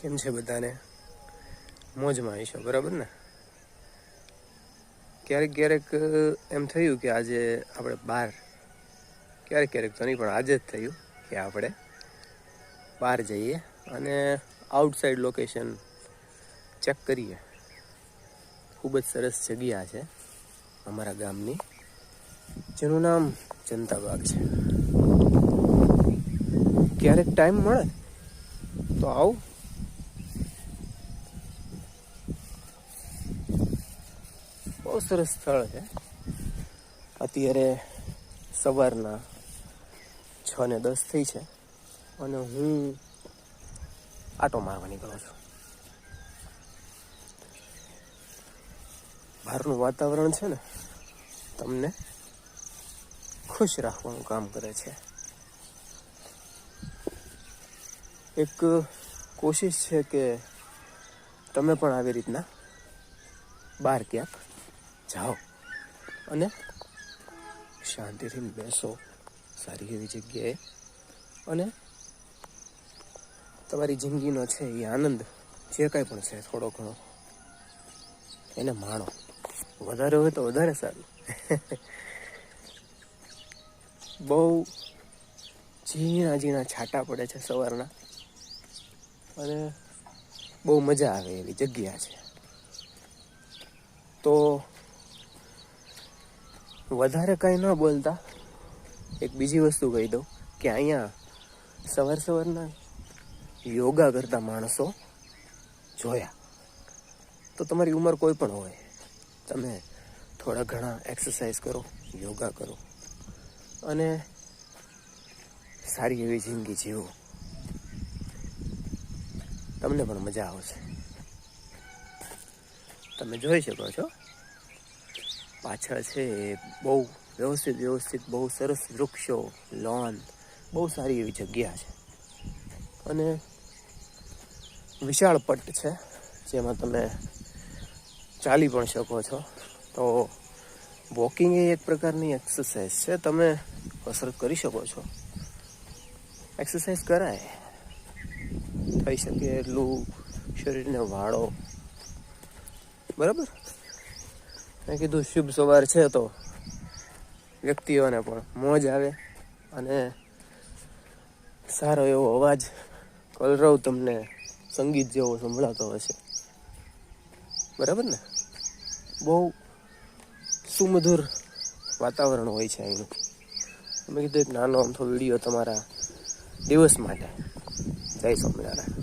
કેમ છે બધાને? મોજમાં હશો, બરાબર ને? ક્યારેક ક્યારેક એમ થયું કે આજે આપણે બહાર, ક્યારેક તો નહીં પણ આજે જ થયું કે આપણે બહાર જઈએ અને આઉટસાઇડ લોકેશન ચેક કરીએ. ખૂબ જ સરસ જગ્યા છે અમારા ગામની, જેનું નામ જનતા બાગ છે. ક્યારેક ટાઈમ મળે તો આવું. બહુ સરસ સ્થળ છે. અત્યારે સવારના 6:10 થઈ છે અને હું આટો મારવા નીકળ્યો છું. બહારનું વાતાવરણ છે ને તમને ખુશ રાખવાનું કામ કરે છે. એક કોશિશ છે કે તમે પણ આવી રીતના બહાર ક્યાંક જાઓ અને શાંતિથી બેસો સારી એવી જગ્યાએ અને તમારી જિંદગીનો છે એ આનંદ જે કાંઈ પણ છે થોડો ઘણો એને માણો. વધારે હોય તો વધારે સારું. બહુ ઝીણા છાંટા પડે છે સવારના અને બહુ મજા આવે એવી જગ્યા છે. તો વધારે કાંઈ ન બોલતા એક બીજી વસ્તુ કહી દઉં કે અહીંયા સવારના યોગા કરતા માણસો જોયા. તો તમારી ઉંમર કોઈ પણ હોય, તમે થોડા ઘણા એક્સરસાઇઝ કરો, યોગા કરો અને સારી એવી જિંદગી જીવો. તમને પણ મજા આવશે. તમે જોઈ શકો છો પાછળ છે એ બહુ વ્યવસ્થિત બહુ સરસ વૃક્ષો, લોન, બહુ સારી એવી જગ્યા છે અને વિશાળ પટ્ટ છે જેમાં તમે ચાલી પણ શકો છો. તો વોકિંગ એ એક પ્રકારની એક્સરસાઇઝ છે. તમે કસરત કરી શકો છો, એક્સરસાઇઝ કરાય, થઈ શકે એટલું શરીરને વાળો. બરાબર. મેં કીધું શુભ સવાર છે તો વ્યક્તિઓને પણ મોજ આવે અને સારો એવો અવાજ, કલરવ તમને સંગીત જેવો સંભળાતો હશે. બરાબર ને? બહુ સુમધુર વાતાવરણ હોય છે અહીંનું. મેં કીધું એક નાનો અમથો વિડીયો તમારા દિવસ માટે. જય સ્વામિનારાયણ.